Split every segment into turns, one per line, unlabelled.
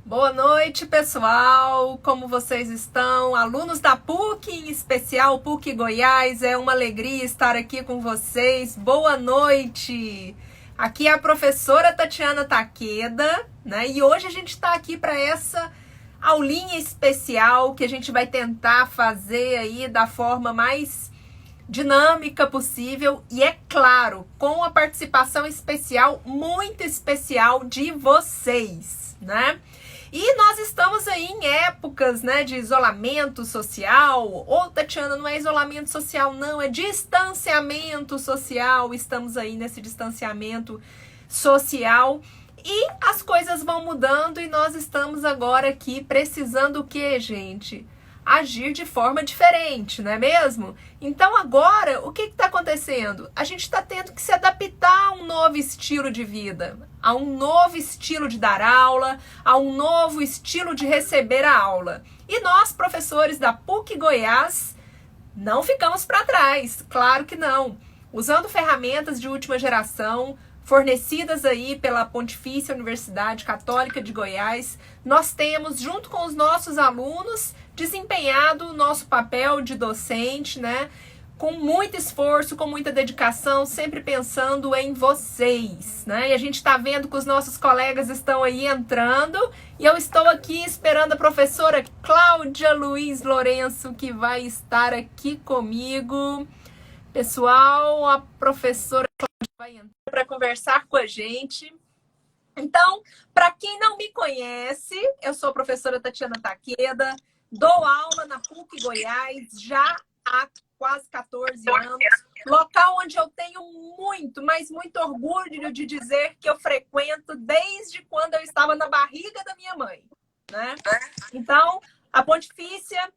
Boa noite, pessoal! Como vocês estão? Alunos da PUC, em especial PUC Goiás, é uma alegria estar aqui com vocês. Boa noite! Aqui é a professora Tatiana Takeda, né? E hoje a gente está aqui para essa aulinha especial que a gente vai tentar fazer aí da forma mais dinâmica possível e, é claro, com a participação especial, muito especial de vocês, né? E nós estamos aí em épocas, né, de isolamento social. Ou, Tatiana, não é isolamento social, não, é distanciamento social. Estamos aí nesse distanciamento social e as coisas vão mudando e nós estamos agora aqui precisando o quê, gente? Agir de forma diferente, não é mesmo? Então agora, o que está acontecendo? A gente está tendo que se adaptar a um novo estilo de vida, a um novo estilo de dar aula, a um novo estilo de receber a aula. E nós, professores da PUC Goiás, não ficamos para trás, claro que não. Usando ferramentas de última geração, fornecidas aí pela Pontifícia Universidade Católica de Goiás, nós temos, junto com os nossos alunos, desempenhado o nosso papel de docente, né? Com muito esforço, com muita dedicação, sempre pensando em vocês, né? E a gente está vendo que os nossos colegas estão aí entrando e eu estou aqui esperando a professora Cláudia Luiz Lourenço, que vai estar aqui comigo. Pessoal, a professora Cláudia vai entrar para conversar com a gente. Então, para quem não me conhece, eu sou a professora Tatiana Takeda, dou aula na PUC Goiás já há quase 14 anos, local onde eu tenho muito, mas muito orgulho de dizer que eu frequento desde quando eu estava na barriga da minha mãe, né? Então, a Pontifícia,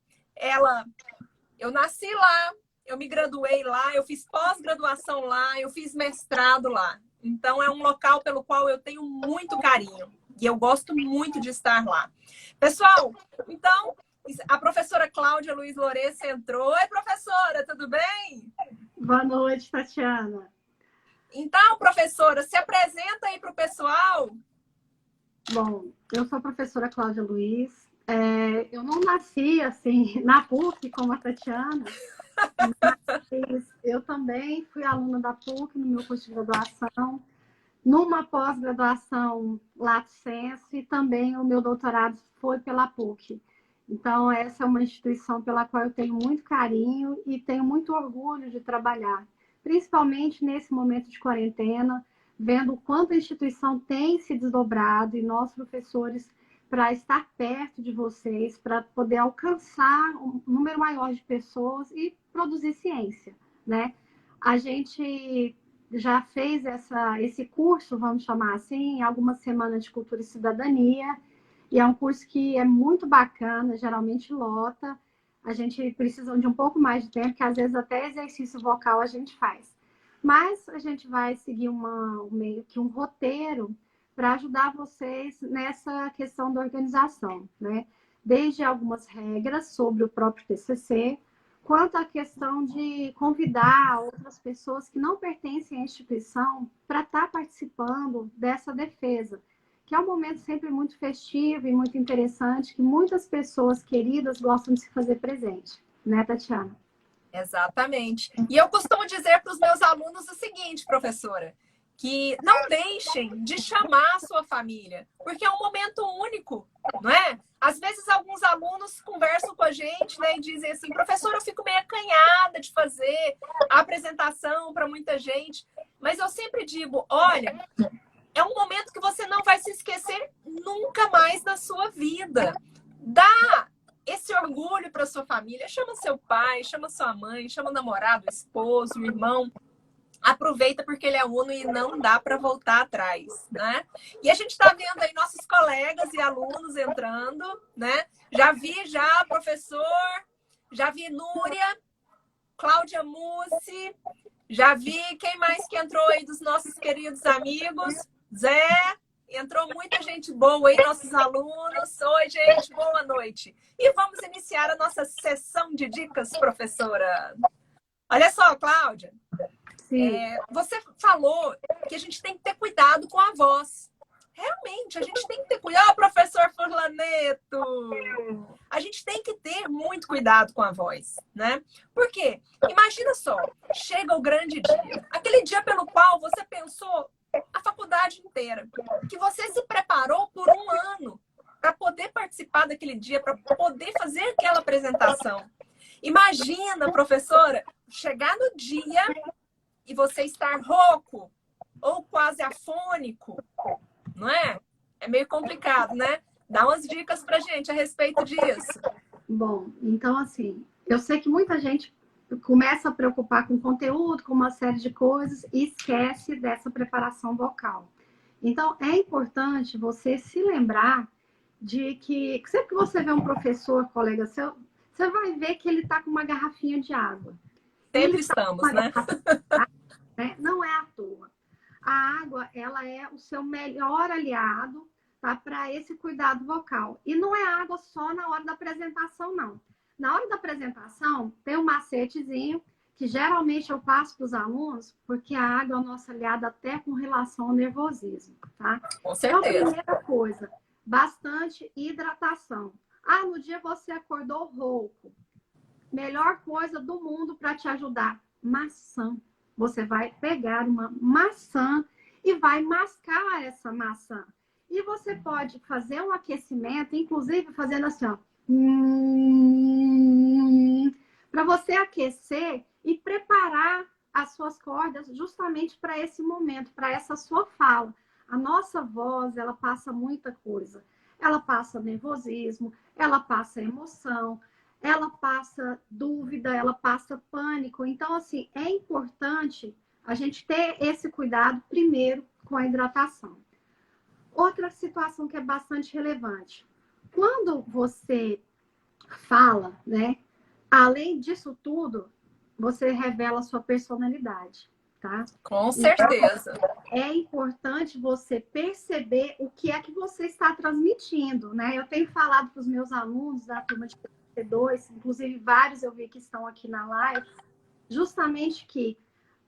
eu nasci lá, eu me graduei lá, eu fiz pós-graduação lá, eu fiz mestrado lá. Então, é um local pelo qual eu tenho muito carinho e eu gosto muito de estar lá. Pessoal, então, a professora Cláudia Luiz Lourenço entrou. Oi, professora, tudo bem?
Boa noite, Tatiana.
Então, professora, se apresenta aí para o pessoal.
Bom, eu sou a professora Cláudia Luiz. Eu não nasci assim na PUC como a Tatiana, mas eu também fui aluna da PUC no meu curso de graduação, numa pós-graduação lato sensu e também o meu doutorado foi pela PUC. Então, essa é uma instituição pela qual eu tenho muito carinho e tenho muito orgulho de trabalhar, principalmente nesse momento de quarentena, vendo o quanto a instituição tem se desdobrado e nós, professores, para estar perto de vocês, para poder alcançar um número maior de pessoas e produzir ciência, né? A gente já fez esse curso, vamos chamar assim, algumas semanas de cultura e cidadania, e é um curso que é muito bacana, geralmente lota. A gente precisa de um pouco mais de tempo, que às vezes até exercício vocal a gente faz. Mas a gente vai seguir meio que um roteiro para ajudar vocês nessa questão da organização, né? Desde algumas regras sobre o próprio TCC, quanto à questão de convidar outras pessoas que não pertencem à instituição para estar participando dessa defesa, que é um momento sempre muito festivo e muito interessante, que muitas pessoas queridas gostam de se fazer presente, né, Tatiana?
Exatamente. E eu costumo dizer para os meus alunos o seguinte, professora, que não deixem de chamar a sua família, porque é um momento único, não é? Às vezes alguns alunos conversam com a gente, né, e dizem assim, professora, eu fico meio acanhada de fazer a apresentação para muita gente, mas eu sempre digo, olha, é um momento que você não vai se esquecer nunca mais na sua vida. Dá esse orgulho para sua família. Chama seu pai, chama sua mãe, chama o namorado, o esposo, o irmão. Aproveita porque ele é uno e não dá para voltar atrás, né? E a gente está vendo aí nossos colegas e alunos entrando, né? Já vi professor, já vi Núria, Cláudia Mussi, já vi quem mais que entrou aí dos nossos queridos amigos, Zé, entrou muita gente boa aí, nossos alunos. Oi, gente, boa noite. E vamos iniciar a nossa sessão de dicas, professora. Olha só, Cláudia, você falou que a gente tem que ter cuidado com a voz. realmente, a gente tem que ter cuidado, professor Furlaneto. A gente tem que ter muito cuidado com a voz, né? Por quê? Imagina só, chega o grande dia. Aquele dia pelo qual você pensou a faculdade inteira. Que você se preparou por um ano para poder participar daquele dia, para poder fazer aquela apresentação. Imagina, professora, chegar no dia e você estar rouco ou quase afônico, não é? É meio complicado, né? Dá umas dicas pra gente a respeito disso.
Bom, então assim, eu sei que muita gente começa a preocupar com conteúdo, com uma série de coisas e esquece dessa preparação vocal. Então, é importante você se lembrar de que sempre que você vê um professor, colega seu, você vai ver que ele está com uma garrafinha de água.
Sempre estamos, né?
Né? Não é à toa. A água, ela é o seu melhor aliado, tá, para esse cuidado vocal. E não é água só na hora da apresentação, não. Na hora da apresentação, tem um macetezinho que geralmente eu passo para os alunos, porque a água é a nossa aliada até com relação ao nervosismo, tá?
Com certeza.
Então, primeira coisa, bastante hidratação. Ah, no dia você acordou rouco. Melhor coisa do mundo para te ajudar, maçã. Você vai pegar uma maçã e vai mascar essa maçã. E você pode fazer um aquecimento, inclusive fazendo assim, ó. Para você aquecer e preparar as suas cordas justamente para esse momento, para essa sua fala. A nossa voz, ela passa muita coisa. Ela passa nervosismo, ela passa emoção, ela passa dúvida, ela passa pânico. Então, assim, é importante a gente ter esse cuidado primeiro com a hidratação. Outra situação que é bastante relevante. Quando você fala, né? Além disso tudo, você revela a sua personalidade, tá?
Com certeza.
Então, é importante você perceber o que é que você está transmitindo, né? Eu tenho falado para os meus alunos da turma de P2, inclusive vários eu vi que estão aqui na live, justamente que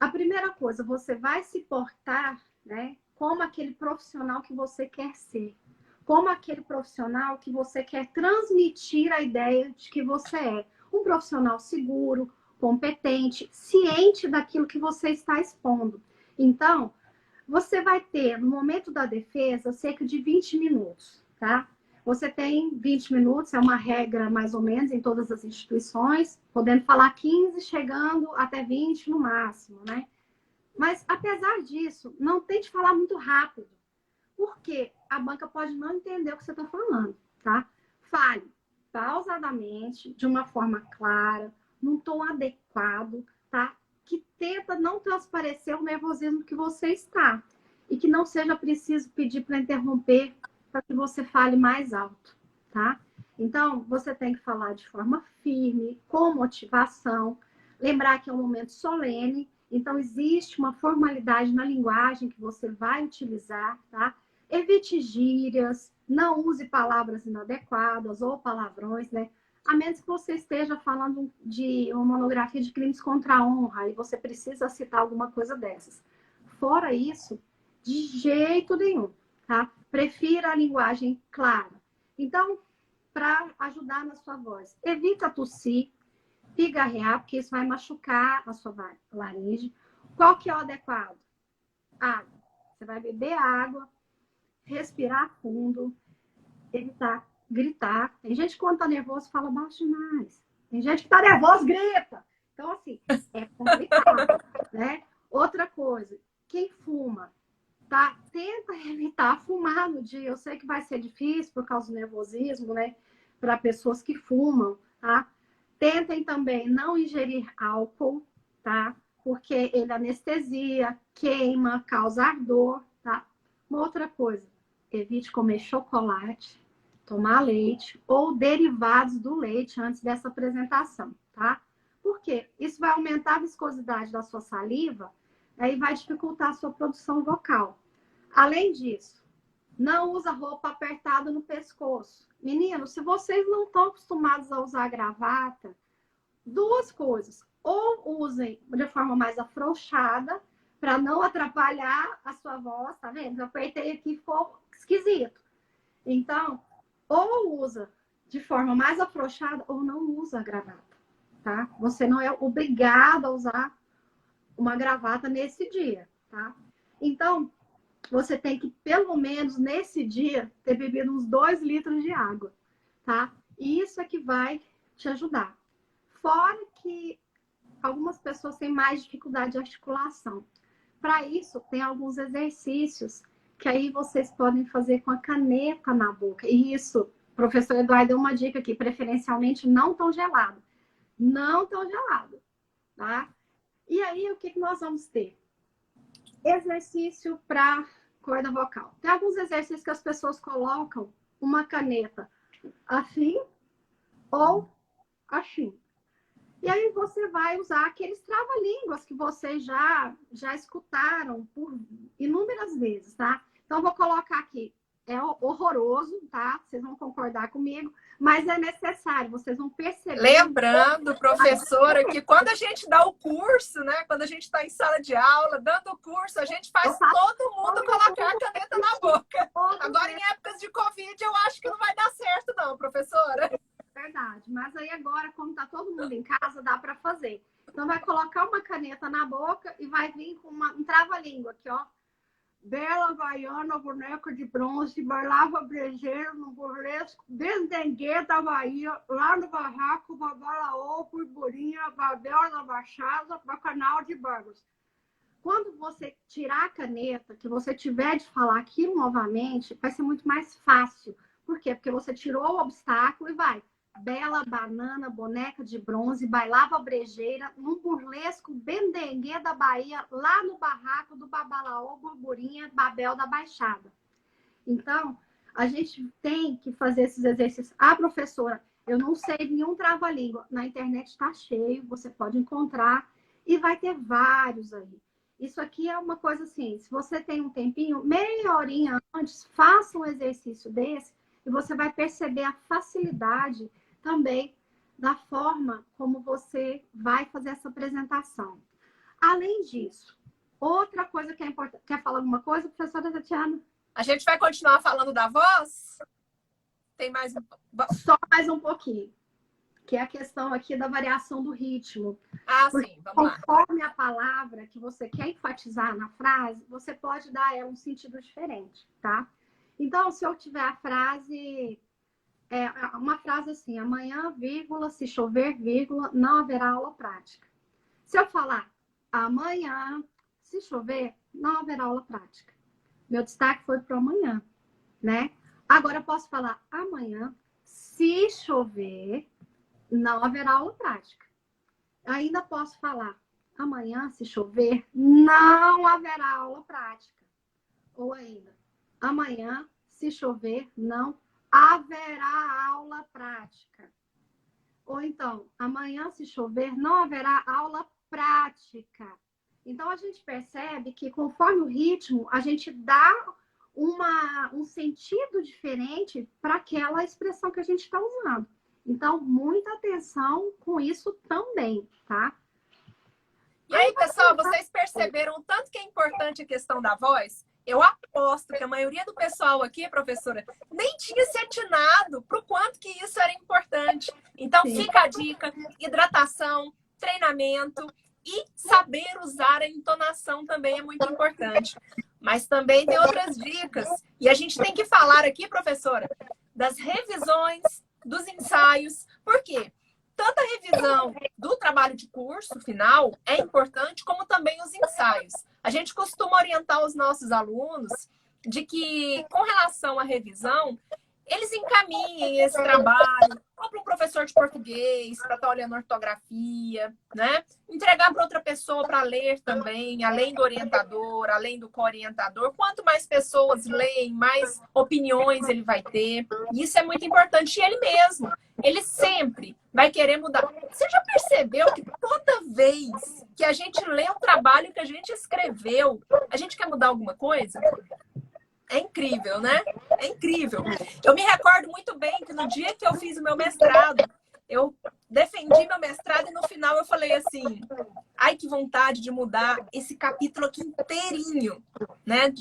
a primeira coisa, você vai se portar, né, como aquele profissional que você quer ser, como aquele profissional que você quer transmitir a ideia de que você é. Um profissional seguro, competente, ciente daquilo que você está expondo. Então, você vai ter, no momento da defesa, cerca de 20 minutos, tá? Você tem 20 minutos, é uma regra mais ou menos em todas as instituições, podendo falar 15, chegando até 20 no máximo, né? Mas, apesar disso, não tente falar muito rápido, porque a banca pode não entender o que você está falando, tá? Fale pausadamente, de uma forma clara, num tom adequado, tá? Que tenta não transparecer o nervosismo que você está. E que não seja preciso pedir para interromper para que você fale mais alto, tá? Então, você tem que falar de forma firme, com motivação, lembrar que é um momento solene, então existe uma formalidade na linguagem que você vai utilizar, tá? Evite gírias, não use palavras inadequadas ou palavrões, né? A menos que você esteja falando de uma monografia de crimes contra a honra e você precisa citar alguma coisa dessas. Fora isso, de jeito nenhum, tá? Prefira a linguagem clara. Então, para ajudar na sua voz, evita tossir, pigarrear, porque isso vai machucar a sua laringe. Qual que é o adequado? Água. Você vai beber água, respirar fundo, evitar gritar. Tem gente que quando tá nervoso fala baixo demais. Tem gente que tá nervoso grita. Então, assim, é complicado, né? Outra coisa, quem fuma, tá? Tenta evitar fumar no dia. Eu sei que vai ser difícil por causa do nervosismo, né? Para pessoas que fumam, tá? Tentem também não ingerir álcool, tá? Porque ele anestesia, queima, causa ardor, tá? Uma outra coisa, evite comer chocolate, tomar leite ou derivados do leite antes dessa apresentação, tá? Por quê? Isso vai aumentar a viscosidade da sua saliva, e vai dificultar a sua produção vocal. Além disso, não usa roupa apertada no pescoço. Meninos, se vocês não estão acostumados a usar gravata, duas coisas. Ou usem de forma mais afrouxada, para não atrapalhar a sua voz, tá vendo? Eu apertei aqui e ficou esquisito. Então, ou usa de forma mais afrouxada ou não usa a gravata, tá? Você não é obrigado a usar uma gravata nesse dia, tá? Então, você tem que, pelo menos nesse dia, ter bebido uns 2 litros de água, tá? E isso é que vai te ajudar. Fora que algumas pessoas têm mais dificuldade de articulação. Para isso, tem alguns exercícios que aí vocês podem fazer com a caneta na boca. E isso, o professor Eduardo deu uma dica aqui, preferencialmente não tão gelado. Não tão gelado, tá? E aí, o que nós vamos ter? Exercício para corda vocal. Tem alguns exercícios que as pessoas colocam uma caneta assim ou assim. E aí você vai usar aqueles trava-línguas que vocês já escutaram por inúmeras vezes, tá? Então, eu vou colocar aqui. É horroroso, tá? Vocês vão concordar comigo, mas é necessário, vocês vão perceber.
Lembrando, professora, que quando a gente dá o curso, né? Quando a gente está em sala de aula, dando o curso, a gente faz todo mundo colocar a caneta na boca. Agora, em épocas de Covid, eu acho que não vai dar certo, não, professora.
Verdade, mas aí agora, como tá todo mundo em casa, dá para fazer. Então, vai colocar uma caneta na boca e vai vir com um trava-língua aqui, ó. Bela Havaiana, boneca de bronze, bailava brejeiro no burlesco, Bendengue da Bahia, lá no barraco, Babalaô, Purpurinha, Babel da Baixada, Bacanal de Barbas. Quando você tirar a caneta, que você tiver de falar aquilo novamente, vai ser muito mais fácil. Por quê? Porque você tirou o obstáculo e vai. Bela banana, boneca de bronze, bailava brejeira, num burlesco Bendengue da Bahia, lá no barraco do Babalaô, Burburinha, Babel da Baixada. Então, a gente tem que fazer esses exercícios. Ah, professora, eu não sei nenhum trava-língua. Na internet está cheio, você pode encontrar e vai ter vários aí. Isso aqui é uma coisa assim, se você tem um tempinho, meia horinha antes, faça um exercício desse e você vai perceber a facilidade também da forma como você vai fazer essa apresentação. Além disso, outra coisa que é importante... Quer falar alguma coisa, professora Tatiana?
A gente vai continuar falando da voz? Tem mais...
Só mais um pouquinho. Que é a questão aqui da variação do ritmo.
Ah, sim, vamos lá.
Conforme a palavra que você quer enfatizar na frase, você pode dar a ela um sentido diferente, tá? Então, se eu tiver a frase... uma frase assim, amanhã, vírgula, se chover, vírgula, não haverá aula prática. Se eu falar amanhã, se chover, não haverá aula prática. Meu destaque foi para o amanhã, né? Agora eu posso falar amanhã, se chover, não haverá aula prática. Ainda posso falar amanhã, se chover, não haverá aula prática. Ou ainda, amanhã, se chover, não haverá aula prática. Ou então, amanhã, se chover, não haverá aula prática. Então, a gente percebe que, conforme o ritmo, a gente dá um sentido diferente para aquela expressão que a gente está usando. Então, muita atenção com isso também, tá?
E aí, pessoal, vocês perceberam o tanto que é importante a questão da voz? Eu aposto que a maioria do pessoal aqui, professora, nem tinha se atinado para o quanto que isso era importante. Então, sim, fica a dica: hidratação, treinamento e saber usar a entonação também é muito importante. Mas também tem outras dicas. E a gente tem que falar aqui, professora, das revisões, dos ensaios. Por quê? Tanto a revisão do trabalho de curso final é importante, como também os ensaios. A gente costuma orientar os nossos alunos de que, com relação à revisão, eles encaminhem esse trabalho ou para um professor de português, para estar olhando ortografia, né? Entregar para outra pessoa para ler também, além do orientador, além do co-orientador. Quanto mais pessoas leem, mais opiniões ele vai ter. Isso é muito importante. E ele mesmo, ele sempre vai querer mudar. Você já percebeu que toda vez que a gente lê um trabalho que a gente escreveu, a gente quer mudar alguma coisa? É incrível, né? É incrível. Eu me recordo muito bem que no dia que eu fiz o meu mestrado, eu defendi meu mestrado e no final eu falei assim: Ai, que vontade de mudar esse capítulo aqui inteirinho, né?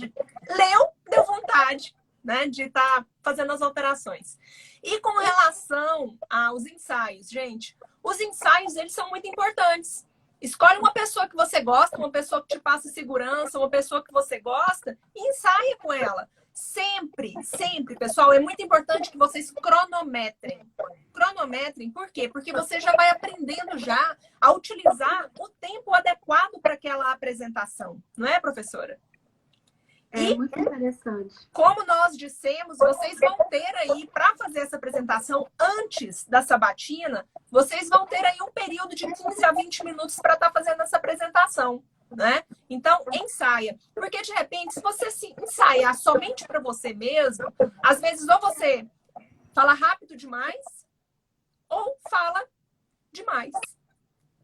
Leu, deu vontade, né? De estar fazendo as alterações. E com relação aos ensaios, gente, os ensaios, eles são muito importantes. Escolhe uma pessoa que você gosta, uma pessoa que te passa segurança, uma pessoa que você gosta e ensaia com ela. Sempre, sempre, pessoal, é muito importante que vocês cronometrem. Cronometrem, por quê? Porque você já vai aprendendo já a utilizar o tempo adequado para aquela apresentação, não é, professora?
É muito interessante.
Como nós dissemos, vocês vão ter aí, para fazer essa apresentação antes da sabatina, vocês vão ter aí um período de 15 a 20 minutos para estar fazendo essa apresentação, né? Então, ensaia. Porque, de repente, se você se ensaiar somente para você mesmo, às vezes ou você fala rápido demais ou fala demais.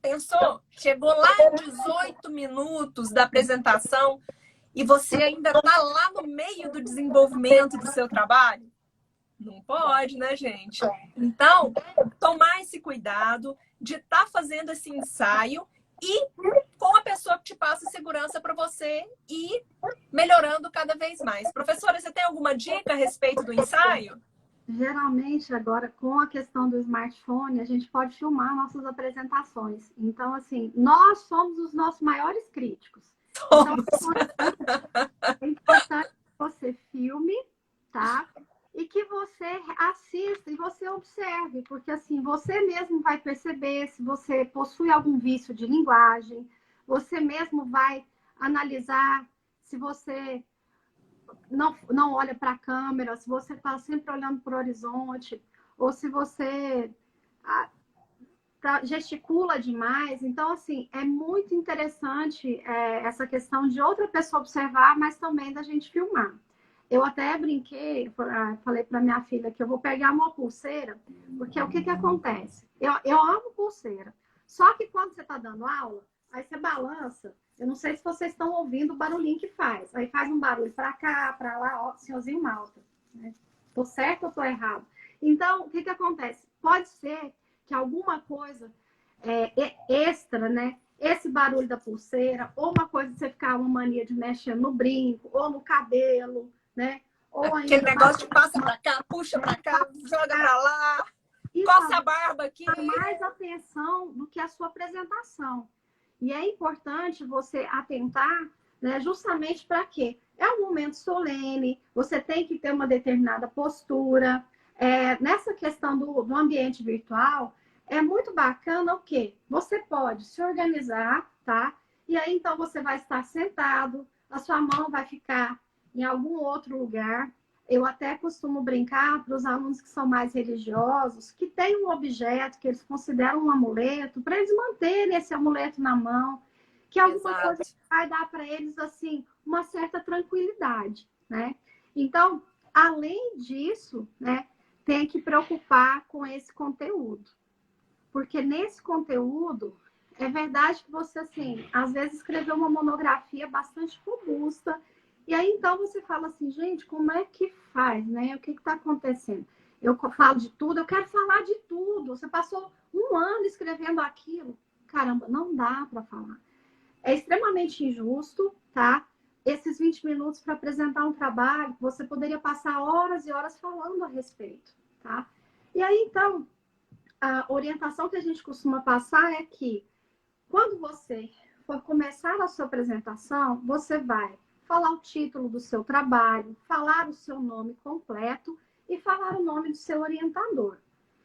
Pensou? Chegou lá em 18 minutos da apresentação e você ainda está lá no meio do desenvolvimento do seu trabalho? Não pode, né, gente? Então, tomar esse cuidado de estar fazendo esse ensaio e com a pessoa que te passa segurança para você ir melhorando cada vez mais. Professora, você tem alguma dica a respeito do ensaio?
Geralmente, agora, com a questão do smartphone, a gente pode filmar nossas apresentações. Então, assim, nós somos os nossos maiores críticos.
Somos.
Então, é importante que você filme, tá? E que você assista e você observe, porque assim, você mesmo vai perceber se você possui algum vício de linguagem, você mesmo vai analisar se você não olha para a câmera, se você está sempre olhando para o horizonte, ou se você gesticula demais. Então, assim, é muito interessante essa questão de outra pessoa observar, mas também da gente filmar. Eu até brinquei, falei para minha filha que eu vou pegar uma pulseira, porque o que acontece? Eu amo pulseira. Só que quando você está dando aula, aí você balança. Eu não sei se vocês estão ouvindo o barulhinho que faz. Aí faz um barulho para cá, para lá, ó, senhorzinho malta. Né? Tô certo ou tô errado? Então, o que acontece? Pode ser que alguma coisa extra, né? Esse barulho da pulseira, ou uma coisa de você ficar uma mania de mexer no brinco, ou no cabelo, né? Ou
aquele negócio de passa para cá, puxa para cá, joga para lá, coça a barba aqui.
Mais atenção do que a sua apresentação. E é importante você atentar, né, justamente para quê? É um momento solene, você tem que ter uma determinada postura. Nessa questão do ambiente virtual, é muito bacana o quê? Você pode se organizar, tá? E aí, então, você vai estar sentado, a sua mão vai ficar em algum outro lugar. Eu até costumo brincar para os alunos que são mais religiosos, que tem um objeto que eles consideram um amuleto, para eles manterem esse amuleto na mão, que é alguma coisa que vai dar para eles, assim, uma certa tranquilidade, né? Então, além disso, né, tem que preocupar com esse conteúdo. Porque nesse conteúdo, é verdade que você, assim, às vezes escreveu uma monografia bastante robusta, e aí, então, você fala assim, gente, como é que faz, né? O que está acontecendo? Eu falo de tudo, eu quero falar de tudo. Você passou um ano escrevendo aquilo. Caramba, não dá para falar. É extremamente injusto, tá? Esses 20 minutos para apresentar um trabalho, você poderia passar horas e horas falando a respeito, tá? E aí, então, a orientação que a gente costuma passar é que, quando você for começar a sua apresentação, você vai falar o título do seu trabalho, falar o seu nome completo e falar o nome do seu orientador.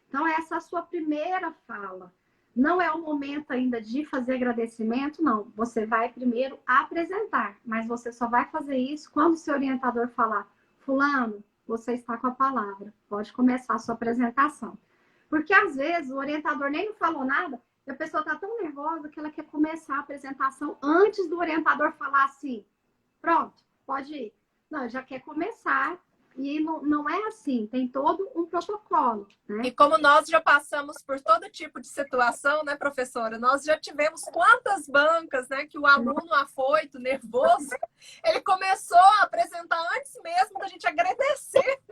Então, essa é a sua primeira fala. Não é o momento ainda de fazer agradecimento, não. Você vai primeiro apresentar, mas você só vai fazer isso quando o seu orientador falar: fulano, você está com a palavra, pode começar a sua apresentação. Porque, às vezes, o orientador nem não falou nada e a pessoa está tão nervosa que ela quer começar a apresentação antes do orientador falar assim: pronto, pode ir. Não, já quer começar. E não é assim, tem todo um protocolo, né?
E como nós já passamos por todo tipo de situação, né, professora? Nós já tivemos quantas bancas, né, que o aluno afoito, nervoso, ele começou a apresentar antes mesmo da gente agradecer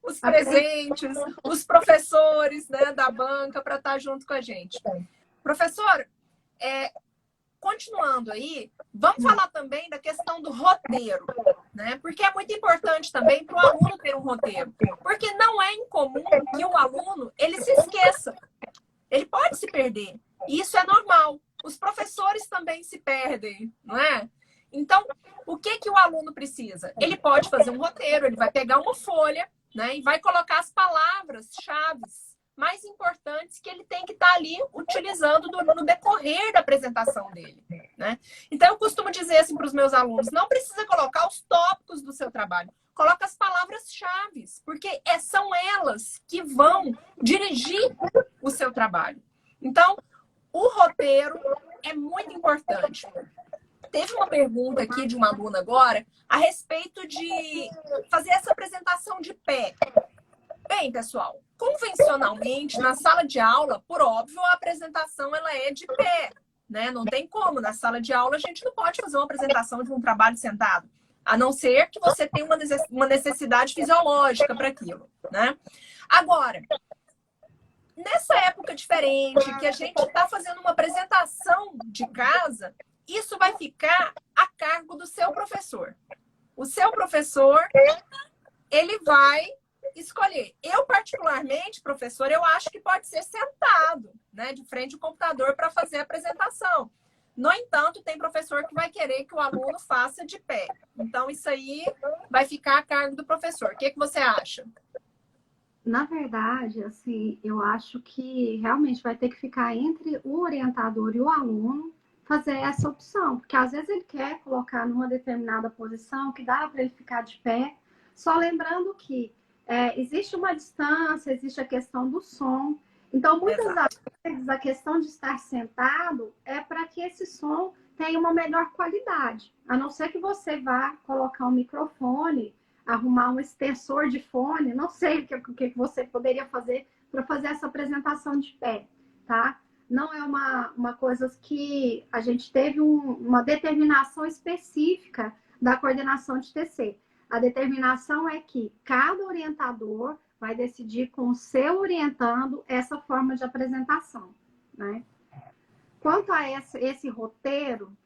os presentes, os professores, né, da banca para estar junto com a gente. Professora, continuando aí, vamos falar também da questão do roteiro, né? Porque é muito importante também para o aluno ter um roteiro. Porque não é incomum que o aluno, ele se esqueça. Ele pode se perder. E isso é normal. Os professores também se perdem, não é? Então, o que que o aluno precisa? Ele pode fazer um roteiro, ele vai pegar uma folha, né, e vai colocar as palavras-chave mais importantes que ele tem que estar ali utilizando no decorrer da apresentação dele, né? Então, eu costumo dizer assim para os meus alunos, não precisa colocar os tópicos do seu trabalho, coloca as palavras-chave, porque são elas que vão dirigir o seu trabalho. Então, o roteiro é muito importante. Teve uma pergunta aqui de uma aluna agora a respeito de fazer essa apresentação de pé. Bem, pessoal, convencionalmente, na sala de aula, por óbvio, a apresentação ela é de pé, né? Não tem como. Na sala de aula, a gente não pode fazer uma apresentação de um trabalho sentado, a não ser que você tenha uma necessidade fisiológica para aquilo, né? Agora, nessa época diferente, que a gente está fazendo uma apresentação de casa, isso vai ficar a cargo do seu professor. O seu professor, ele vai escolher. Eu, particularmente, professor, eu acho que pode ser sentado, né, de frente ao computador para fazer a apresentação. No entanto, tem professor que vai querer que o aluno faça de pé. Então, isso aí vai ficar a cargo do professor. O que você acha?
Na verdade, assim, eu acho que realmente vai ter que ficar entre o orientador e o aluno fazer essa opção, porque às vezes ele quer colocar numa determinada posição que dá para ele ficar de pé, só lembrando que existe uma distância, existe a questão do som. Então, muitas das vezes, a questão de estar sentado é para que esse som tenha uma melhor qualidade. A não ser que você vá colocar um microfone, arrumar um extensor de fone, não sei o que você poderia fazer para fazer essa apresentação de pé, tá? Não é uma coisa que a gente teve uma determinação específica da coordenação de TC. A determinação é que cada orientador vai decidir com o seu orientando essa forma de apresentação, né? Quanto a esse roteiro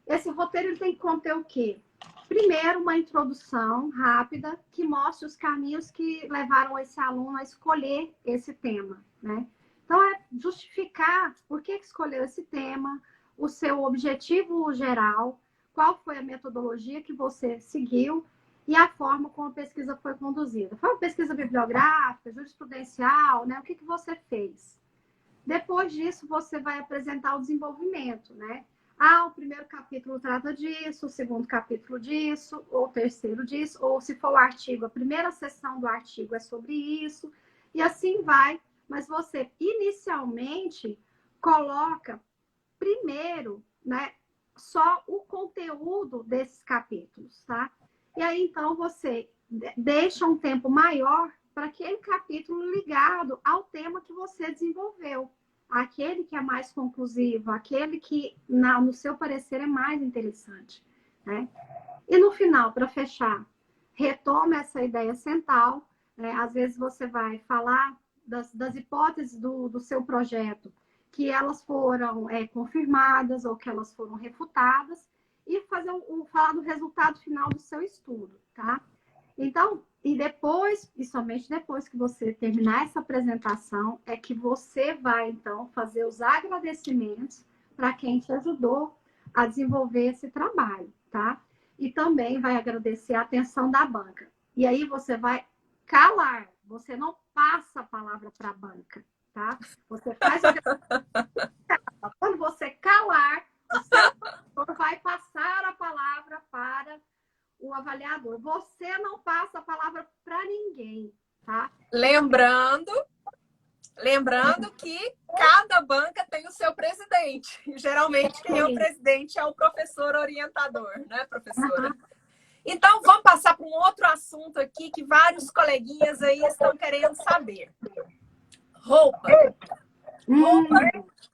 ele tem que conter o quê? Primeiro, uma introdução rápida que mostre os caminhos que levaram esse aluno a escolher esse tema, né? Então, é justificar por que escolheu esse tema, o seu objetivo geral, qual foi a metodologia que você seguiu e a forma como a pesquisa foi conduzida. Foi uma pesquisa bibliográfica, jurisprudencial, né? O que você fez? Depois disso, você vai apresentar o desenvolvimento, né? O primeiro capítulo trata disso, o segundo capítulo disso, ou o terceiro disso, ou se for o artigo, a primeira seção do artigo é sobre isso, e assim vai. Mas você, inicialmente, coloca primeiro, né, só o conteúdo desses capítulos, tá? E aí, então, você deixa um tempo maior para aquele capítulo ligado ao tema que você desenvolveu. Aquele que é mais conclusivo, aquele que, no seu parecer, é mais interessante, né? E no final, para fechar, retoma essa ideia central, né? Às vezes você vai falar das hipóteses do seu projeto, que elas foram confirmadas ou que elas foram refutadas, e falar do resultado final do seu estudo, tá? Então, e depois, e somente depois que você terminar essa apresentação, é que você vai, então, fazer os agradecimentos para quem te ajudou a desenvolver esse trabalho, tá? E também vai agradecer a atenção da banca. E aí você vai calar, você não passa a palavra para a banca, tá? Você faz o... Quando você calar, o seu professor vai passar a palavra para o avaliador. Você não passa a palavra para ninguém, tá?
Lembrando que cada banca tem o seu presidente. Geralmente, quem é o presidente é o professor orientador, né, professora? Então, vamos passar para um outro assunto aqui que vários coleguinhas aí estão querendo saber. Roupa.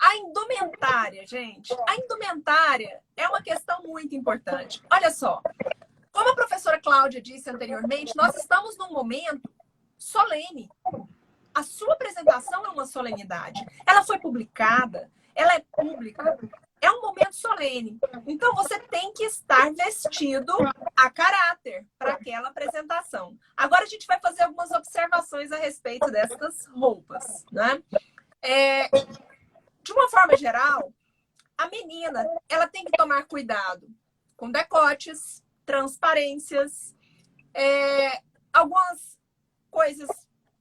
A indumentária, gente. A indumentária é uma questão muito importante. Olha só. Como a professora Cláudia disse anteriormente, nós estamos num momento solene. A sua apresentação é uma solenidade. Ela foi publicada, ela é pública. é um momento solene. Então, você tem que estar vestido a caráter para aquela apresentação. Agora, a gente vai fazer algumas observações a respeito dessas roupas, né? De uma forma geral, a menina, ela tem que tomar cuidado com decotes, transparências, algumas coisas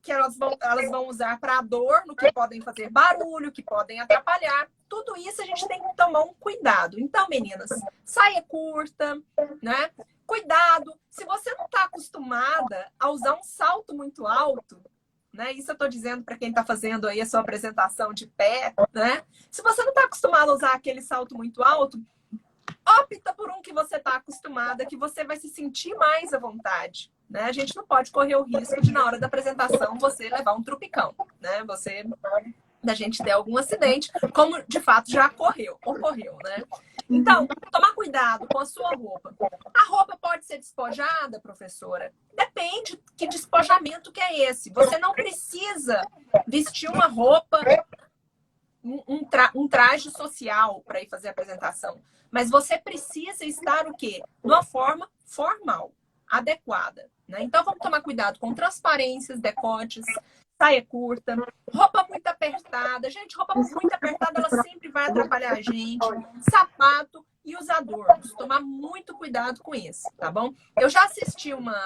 que elas vão usar para adorno, que podem fazer barulho, que podem atrapalhar. Tudo isso a gente tem que tomar um cuidado. Então, meninas, saia curta, né? Cuidado, se você não está acostumada a usar um salto muito alto, né? Isso eu estou dizendo para quem está fazendo aí a sua apresentação de pé, né? Se você não está acostumado a usar aquele salto muito alto, opta por um que você está acostumada, que você vai se sentir mais à vontade. Né? A gente não pode correr o risco de, na hora da apresentação, você levar um trupicão. Né? Da gente ter algum acidente, como de fato já ocorreu, né? Então, tomar cuidado com a sua roupa. A roupa pode ser despojada, professora? Depende que despojamento que é esse. Você não precisa vestir uma roupa, um traje social para ir fazer a apresentação. Mas você precisa estar o quê? De uma forma formal, adequada. Né? Então, vamos tomar cuidado com transparências, decotes, saia curta, roupa muito apertada. Gente, roupa muito apertada, ela sempre vai atrapalhar a gente. Sapato e os adornos. Tomar muito cuidado com isso, tá bom? Eu já assisti uma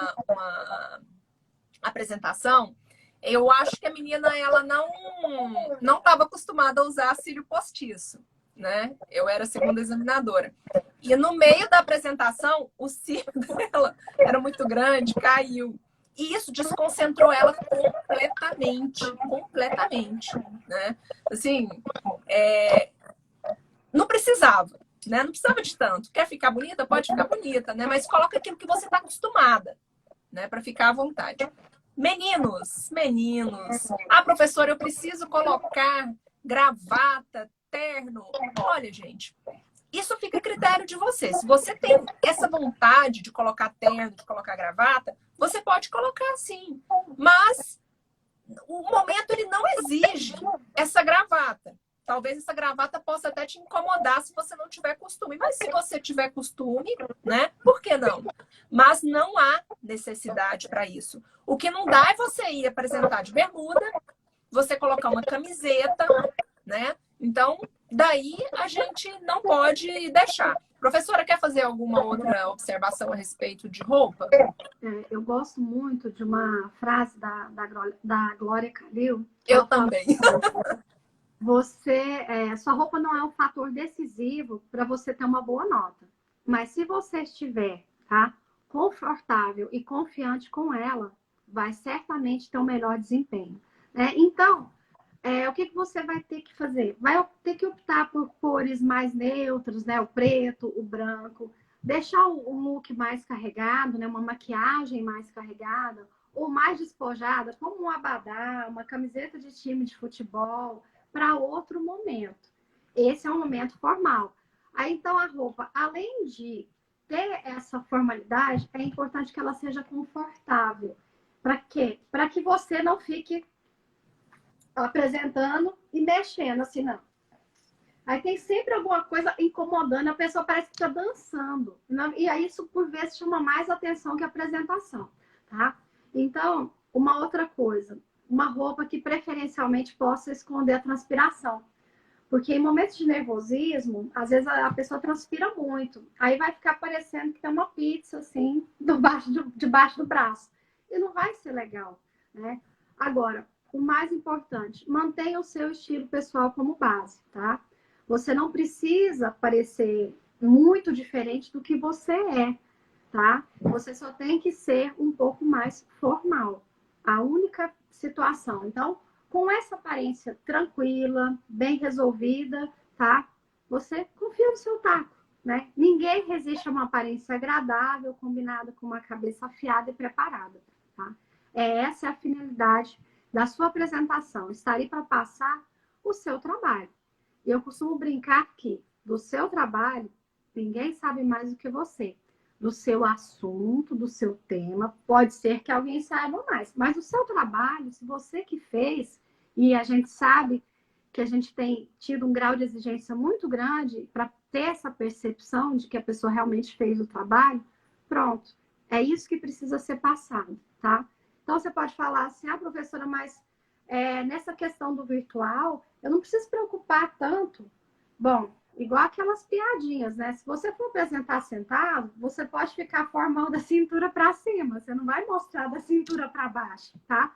apresentação. Eu acho que a menina, ela não estava acostumada a usar cílio postiço, né? Eu era a segunda examinadora. E no meio da apresentação, o cílio dela era muito grande, caiu. E isso desconcentrou ela completamente, né? Assim, não precisava, né? Não precisava de tanto. Quer ficar bonita? Pode ficar bonita, né? Mas coloca aquilo que você está acostumada, né? Para ficar à vontade. Meninos, professora, eu preciso colocar gravata, terno. Olha, gente, isso fica a critério de você. Se você tem essa vontade de colocar terno, de colocar gravata, você pode colocar sim. Mas o momento ele não exige essa gravata. Talvez essa gravata possa até te incomodar se você não tiver costume. Mas se você tiver costume, né? Por que não? Mas não há necessidade para isso. O que não dá é você ir apresentar de bermuda, você colocar uma camiseta, né? Então, daí a gente não pode deixar. Professora, quer fazer alguma outra observação a respeito de roupa?
Eu gosto muito de uma frase da Glória Calil.
Eu também.
Sua roupa não é um fator decisivo para você ter uma boa nota. Mas se você estiver, tá, confortável e confiante com ela, vai certamente ter um melhor desempenho. Né? Então, o que você vai ter que fazer? Vai ter que optar por cores mais neutras, né? O preto, o branco. Deixar o look mais carregado, né? Uma maquiagem mais carregada, ou mais despojada, como um abadá, uma camiseta de time de futebol, para outro momento. Esse é um momento formal. Aí, então, a roupa, além de ter essa formalidade, é importante que ela seja confortável. Para quê? Para que você não fique apresentando e mexendo assim, não. Aí tem sempre alguma coisa incomodando, a pessoa parece que está dançando. E aí isso, por vezes, chama mais atenção que a apresentação, tá? Então, uma outra coisa, uma roupa que preferencialmente possa esconder a transpiração. Porque em momentos de nervosismo, às vezes a pessoa transpira muito. Aí vai ficar parecendo que tem uma pizza, assim, debaixo do braço. E não vai ser legal, né? Agora, o mais importante, mantenha o seu estilo pessoal como base, tá? Você não precisa parecer muito diferente do que você é, tá? Você só tem que ser um pouco mais formal. A única situação. Então, com essa aparência tranquila, bem resolvida, tá? Você confia no seu taco, né? Ninguém resiste a uma aparência agradável, combinada com uma cabeça afiada e preparada, tá? Essa é a finalidade da sua apresentação, estar aí para passar o seu trabalho. E eu costumo brincar que do seu trabalho, ninguém sabe mais do que você. Do seu assunto, do seu tema, pode ser que alguém saiba mais. Mas o seu trabalho, se você que fez, e a gente sabe que a gente tem tido um grau de exigência muito grande para ter essa percepção de que a pessoa realmente fez o trabalho, pronto. É isso que precisa ser passado, tá? Então, você pode falar assim, professora, mas nessa questão do virtual, eu não preciso preocupar tanto. Bom, igual aquelas piadinhas, né? Se você for apresentar sentado, você pode ficar formando da cintura para cima, você não vai mostrar da cintura para baixo, tá?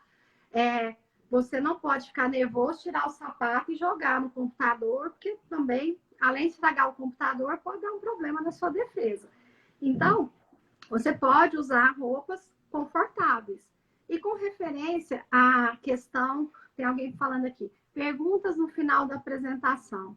Você não pode ficar nervoso, tirar o sapato e jogar no computador, porque também, além de estragar o computador, pode dar um problema na sua defesa. Então, você pode usar roupas confortáveis. E com referência à questão, tem alguém falando aqui, perguntas no final da apresentação.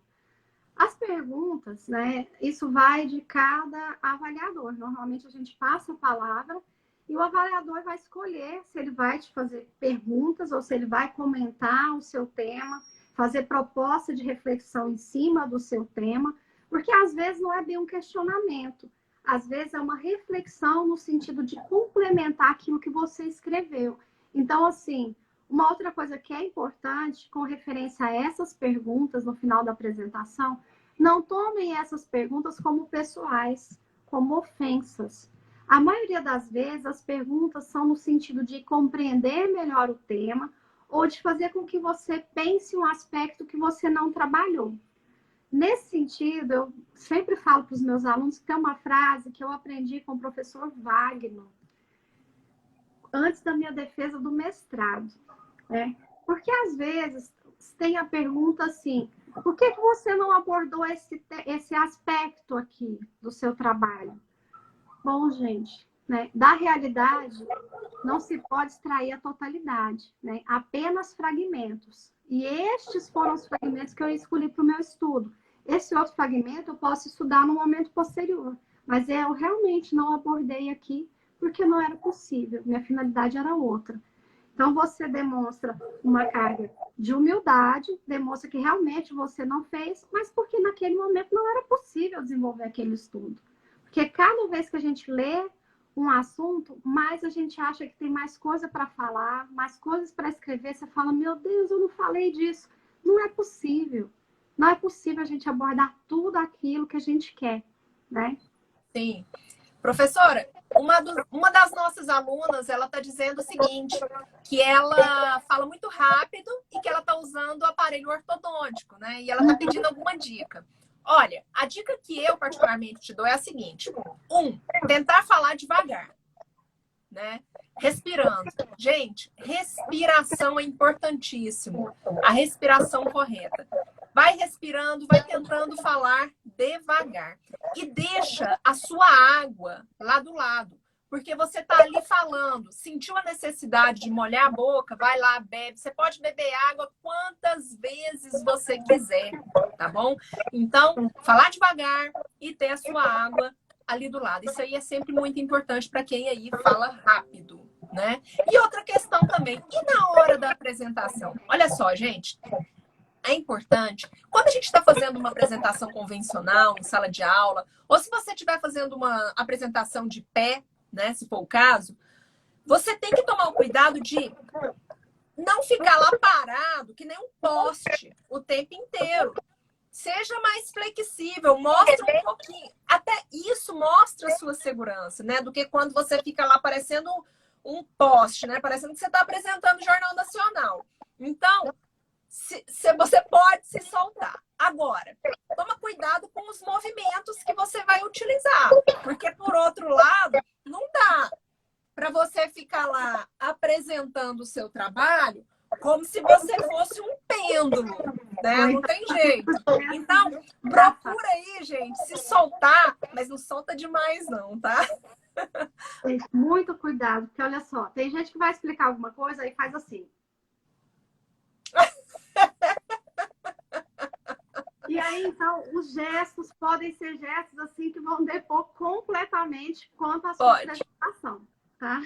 As perguntas, né, isso vai de cada avaliador. Normalmente a gente passa a palavra e o avaliador vai escolher se ele vai te fazer perguntas ou se ele vai comentar o seu tema, fazer proposta de reflexão em cima do seu tema, porque às vezes não é bem um questionamento. Às vezes é uma reflexão no sentido de complementar aquilo que você escreveu. Então, assim, uma outra coisa que é importante, com referência a essas perguntas no final da apresentação, não tomem essas perguntas como pessoais, como ofensas. A maioria das vezes, as perguntas são no sentido de compreender melhor o tema ou de fazer com que você pense um aspecto que você não trabalhou. Nesse sentido, eu sempre falo para os meus alunos que tem uma frase que eu aprendi com o professor Wagner, antes da minha defesa do mestrado. Porque, às vezes, tem a pergunta assim, por que você não abordou esse aspecto aqui do seu trabalho? Bom, gente, né, da realidade não se pode extrair a totalidade, né? Apenas fragmentos. E estes foram os fragmentos que eu escolhi para o meu estudo. Esse outro fragmento eu posso estudar no momento posterior, mas eu realmente não abordei aqui porque não era possível, minha finalidade era outra. Então, você demonstra uma carga de humildade, demonstra que realmente você não fez, mas porque naquele momento não era possível desenvolver aquele estudo. Porque cada vez que a gente lê um assunto, mais a gente acha que tem mais coisa para falar, mais coisas para escrever. Você fala, meu Deus, eu não falei disso. Não é possível. Não é possível a gente abordar tudo aquilo que a gente quer, né?
Sim. Professora, uma das nossas alunas, ela está dizendo o seguinte, que ela fala muito rápido e que ela está usando o aparelho ortodôntico, né? E ela está pedindo alguma dica. Olha, a dica que eu particularmente te dou é a seguinte. Tentar falar devagar, né? Respirando. Gente, respiração é importantíssimo. A respiração correta. Vai respirando, vai tentando falar devagar. E deixa a sua água lá do lado. Porque você tá ali falando, sentiu a necessidade de molhar a boca, vai lá, bebe. Você pode beber água quantas vezes você quiser, tá bom? Então, falar devagar e ter a sua água ali do lado. Isso aí é sempre muito importante para quem aí fala rápido, né? E outra questão também, e na hora da apresentação? Olha só, gente, é importante, quando a gente está fazendo uma apresentação convencional, em sala de aula, ou se você estiver fazendo uma apresentação de pé, né, se for o caso, você tem que tomar o cuidado de não ficar lá parado, que nem um poste, o tempo inteiro. Seja mais flexível, mostra um pouquinho. Até isso mostra a sua segurança, né? Do que quando você fica lá parecendo um poste, né? Parecendo que você está apresentando o Jornal Nacional. Então, você pode se soltar. Agora, toma cuidado com os movimentos que você vai utilizar. Porque, por outro lado, não dá para você ficar lá apresentando o seu trabalho como se você fosse um pêndulo, né? Não tem jeito. Então, procura aí, gente, se soltar, mas não solta demais não, tá?
Gente, muito cuidado, porque olha só, tem gente que vai explicar alguma coisa e faz assim. E aí, então, os gestos podem ser gestos assim que vão depor completamente quanto à sua apresentação, tá?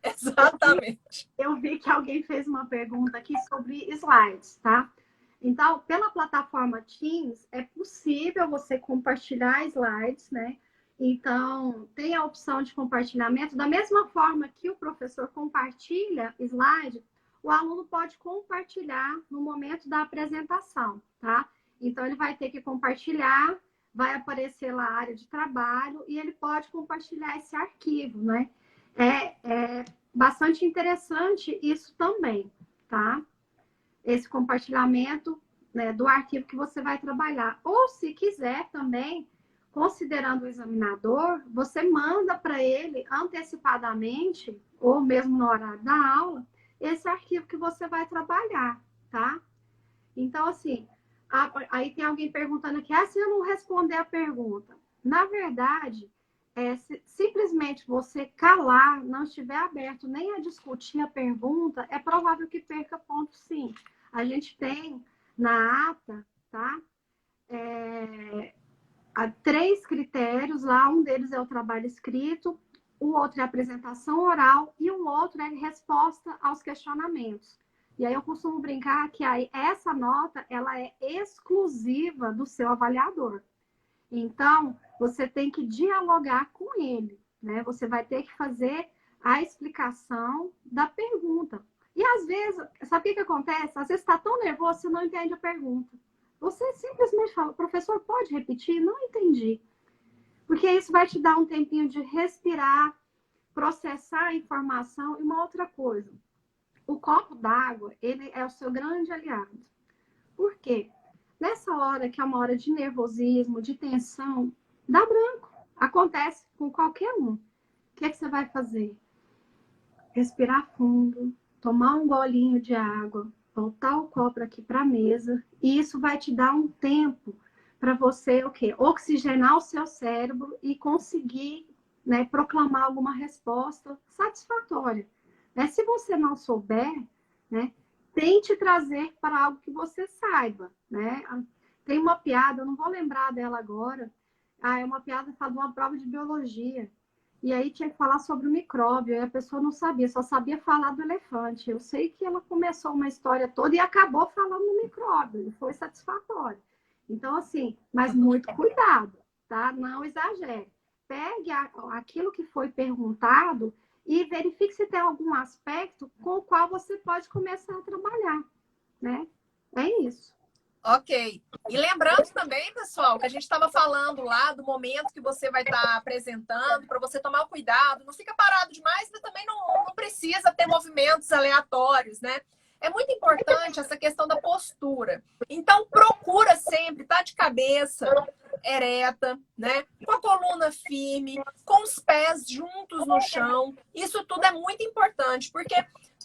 Exatamente.
Eu vi que alguém fez uma pergunta aqui sobre slides, tá? Então, pela plataforma Teams, é possível você compartilhar slides, né? Então, tem a opção de compartilhamento. Da mesma forma que o professor compartilha slide, o aluno pode compartilhar no momento da apresentação, tá? Então, ele vai ter que compartilhar, vai aparecer lá a área de trabalho e ele pode compartilhar esse arquivo, né? É bastante interessante isso também, tá? Esse compartilhamento, né, do arquivo que você vai trabalhar. Ou, se quiser também, considerando o examinador, você manda para ele antecipadamente, ou mesmo no horário da aula, esse arquivo que você vai trabalhar, tá? Então, assim, aí tem alguém perguntando aqui, se eu não responder a pergunta. Na verdade, simplesmente você calar, não estiver aberto nem a discutir a pergunta, é provável que perca ponto, sim. A gente tem na ata, tá? Há 3 critérios lá, um deles é o trabalho escrito, o outro é a apresentação oral e um outro é resposta aos questionamentos. E aí eu costumo brincar que aí essa nota, ela é exclusiva do seu avaliador. Então, você tem que dialogar com ele, né? Você vai ter que fazer a explicação da pergunta. E às vezes, sabe o que acontece? Às vezes está tão nervoso, você não entende a pergunta. Você simplesmente fala, professor, pode repetir? Não entendi. Porque isso vai te dar um tempinho de respirar, processar a informação. E uma outra coisa, o copo d'água, ele é o seu grande aliado. Por quê? Nessa hora, que é uma hora de nervosismo, de tensão, dá branco. Acontece com qualquer um. O que é que você vai fazer? Respirar fundo, tomar um golinho de água, voltar o copo aqui para a mesa, e isso vai te dar um tempo para você, o quê? Oxigenar o seu cérebro e conseguir, né, proclamar alguma resposta satisfatória. Né? Se você não souber, né, tente trazer para algo que você saiba, né? Tem uma piada, eu não vou lembrar dela agora, é uma piada que fala de uma prova de biologia. E aí tinha que falar sobre o micróbio, e a pessoa não sabia, só sabia falar do elefante. Eu sei que ela começou uma história toda e acabou falando do micróbio, e foi satisfatório. Então, assim, mas muito cuidado, tá? Não exagere. Pegue aquilo que foi perguntado e verifique se tem algum aspecto com o qual você pode começar a trabalhar, né? É isso.
Ok. E lembrando também, pessoal, que a gente estava falando lá do momento que você vai estar apresentando, para você tomar cuidado, não fica parado demais, mas também não precisa ter movimentos aleatórios, né? É muito importante essa questão da postura. Então, procura sempre estar de cabeça ereta, né? Com a coluna firme, com os pés juntos no chão. Isso tudo é muito importante, porque,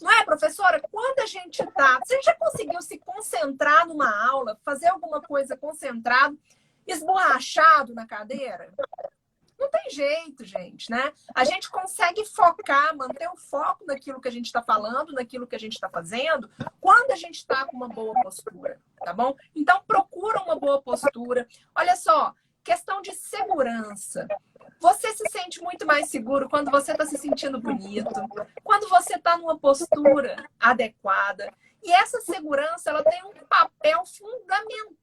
não é, professora? Quando a gente tá... Você já conseguiu se concentrar numa aula, fazer alguma coisa concentrado, esborrachado na cadeira? Não tem jeito, gente, né? A gente consegue focar, manter o foco naquilo que a gente está falando, naquilo que a gente está fazendo, quando a gente está com uma boa postura, tá bom? Então, procura uma boa postura. Olha só, questão de segurança. Você se sente muito mais seguro quando você está se sentindo bonito, quando você está numa postura adequada. E essa segurança, ela tem um papel fundamental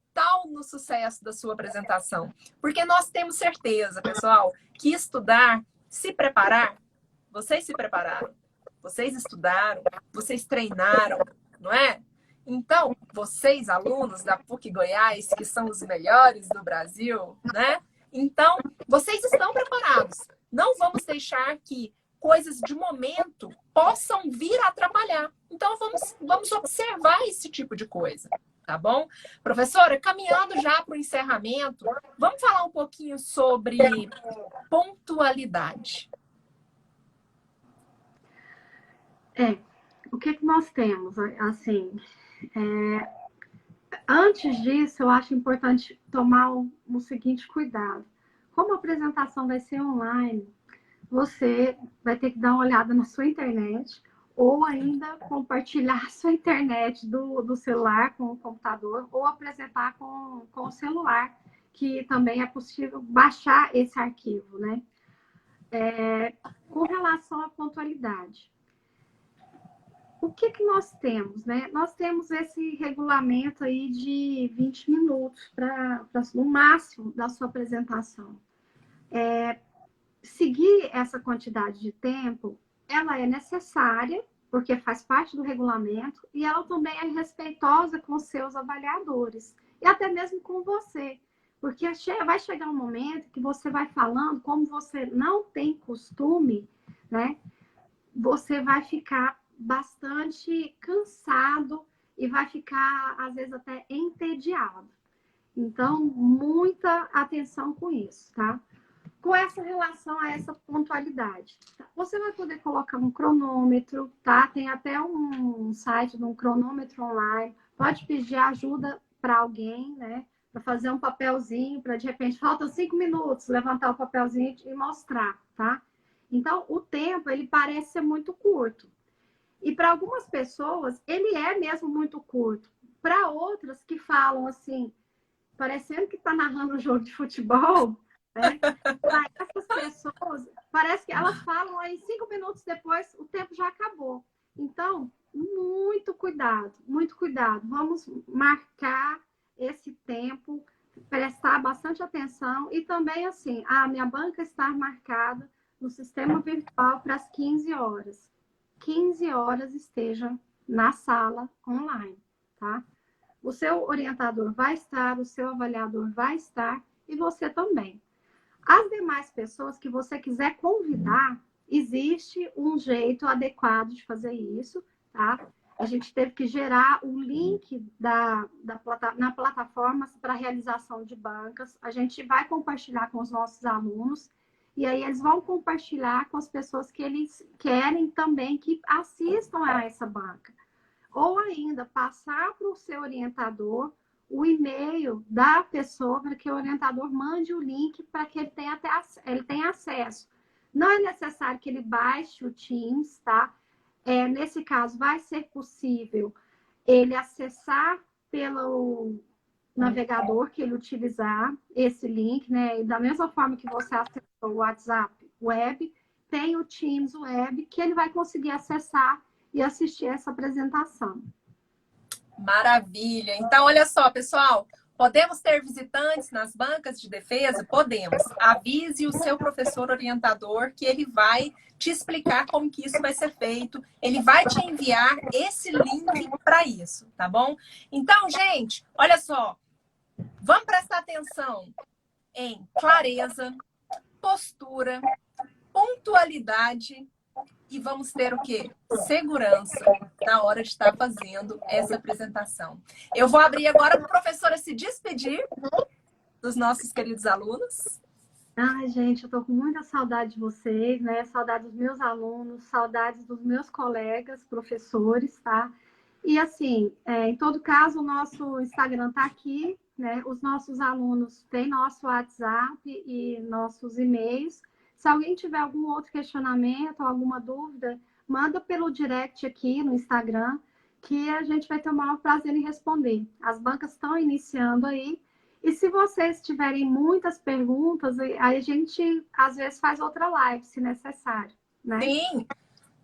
no sucesso da sua apresentação. Porque nós temos certeza, pessoal, que estudar, se preparar, vocês se prepararam, vocês estudaram, vocês treinaram, não é? Então, vocês, alunos da PUC Goiás, que são os melhores do Brasil, né? Então, vocês estão preparados. Não vamos deixar que coisas de momento possam vir a atrapalhar. Então, vamos observar esse tipo de coisa, tá bom? Professora, caminhando já para o encerramento, vamos falar um pouquinho sobre pontualidade.
O que nós temos? Assim, antes disso, eu acho importante tomar o seguinte cuidado. Como a apresentação vai ser online, você vai ter que dar uma olhada na sua internet ou ainda compartilhar sua internet do celular com o computador ou apresentar com o celular, que também é possível baixar esse arquivo, né? Com relação à pontualidade, o que nós temos, né? Nós temos esse regulamento aí de 20 minutos no máximo da sua apresentação. Seguir essa quantidade de tempo, ela é necessária, porque faz parte do regulamento, e ela também é respeitosa com os seus avaliadores, e até mesmo com você. Porque vai chegar um momento que você vai falando, como você não tem costume, né? Você vai ficar bastante cansado e vai ficar, às vezes, até entediado. Então, muita atenção com isso, tá? Com essa relação a essa pontualidade. Você vai poder colocar um cronômetro, tá? Tem até um site de um cronômetro online. Pode pedir ajuda para alguém, né? Para fazer um papelzinho, para de repente, faltam 5 minutos, levantar o papelzinho e mostrar, tá? Então, o tempo, ele parece ser muito curto. E para algumas pessoas, ele é mesmo muito curto. Para outras que falam assim, parecendo que está narrando um jogo de futebol, né? Para essas pessoas, parece que elas falam aí 5 minutos depois, o tempo já acabou. Então, muito cuidado, muito cuidado. Vamos marcar esse tempo, prestar bastante atenção e também assim, minha banca está marcada no sistema virtual para as 15 horas. 15 horas esteja na sala online, tá? O seu orientador vai estar, o seu avaliador vai estar e você também. As demais pessoas que você quiser convidar, existe um jeito adequado de fazer isso, tá? A gente teve que gerar o link na plataforma para realização de bancas. A gente vai compartilhar com os nossos alunos e aí eles vão compartilhar com as pessoas que eles querem também que assistam a essa banca. Ou ainda, passar para o seu orientador o e-mail da pessoa para que o orientador mande o link para que ele tenha acesso. Não é necessário que ele baixe o Teams, tá? Nesse caso, vai ser possível ele acessar pelo navegador que ele utilizar esse link, né? E da mesma forma que você acessou o WhatsApp Web, tem o Teams Web que ele vai conseguir acessar e assistir essa apresentação.
Maravilha! Então, olha só, pessoal, podemos ter visitantes nas bancas de defesa? Podemos. Avise o seu professor orientador que ele vai te explicar como que isso vai ser feito. Ele vai te enviar esse link para isso, tá bom? Então, gente, olha só. Vamos prestar atenção em clareza, postura, pontualidade e vamos ter o quê? Segurança na hora de estar fazendo essa apresentação. Eu vou abrir agora para a professora se despedir dos nossos queridos alunos.
Ai, gente, eu tô com muita saudade de vocês, né? Saudade dos meus alunos, saudades dos meus colegas, professores, tá? E assim, em todo caso, o nosso Instagram tá aqui, né? Os nossos alunos têm nosso WhatsApp e nossos e-mails. Se alguém tiver algum outro questionamento ou alguma dúvida, manda pelo direct aqui no Instagram, que a gente vai ter o maior prazer em responder. As bancas estão iniciando aí. E se vocês tiverem muitas perguntas, aí a gente, às vezes, faz outra live, se necessário, né?
Sim,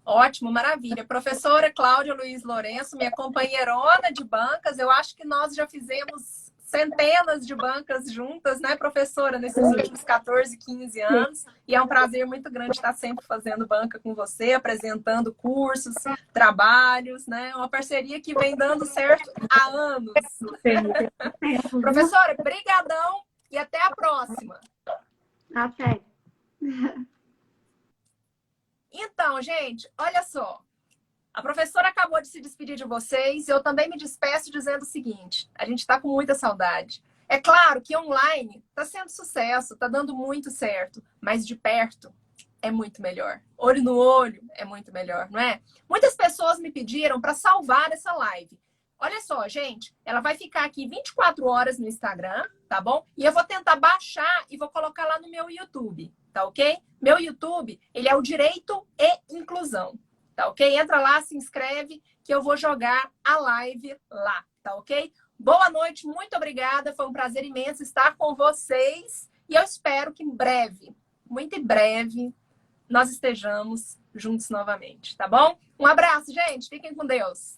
ótimo, maravilha. Professora Cláudia Luiz Lourenço, minha companheirona de bancas, eu acho que nós já fizemos centenas de bancas juntas, né, professora, nesses últimos 14, 15 anos. E é um prazer muito grande estar sempre fazendo banca com você, apresentando cursos, trabalhos, né? Uma parceria que vem dando certo há anos. Professora, brigadão e até a próxima.
Até.
Então, gente, olha só. A professora acabou de se despedir de vocês. Eu também me despeço dizendo o seguinte. A gente está com muita saudade. É claro que online está sendo sucesso, está dando muito certo. Mas de perto é muito melhor. Olho no olho é muito melhor, não é? Muitas pessoas me pediram para salvar essa live. Olha só, gente. Ela vai ficar aqui 24 horas no Instagram, tá bom? E eu vou tentar baixar e vou colocar lá no meu YouTube, tá ok? Meu YouTube, ele é o Direito e Inclusão. Tá ok? Entra lá, se inscreve, que eu vou jogar a live lá, tá ok? Boa noite, muito obrigada. Foi um prazer imenso estar com vocês. E eu espero que em breve, muito em breve, nós estejamos juntos novamente, tá bom? Um abraço, gente. Fiquem com Deus.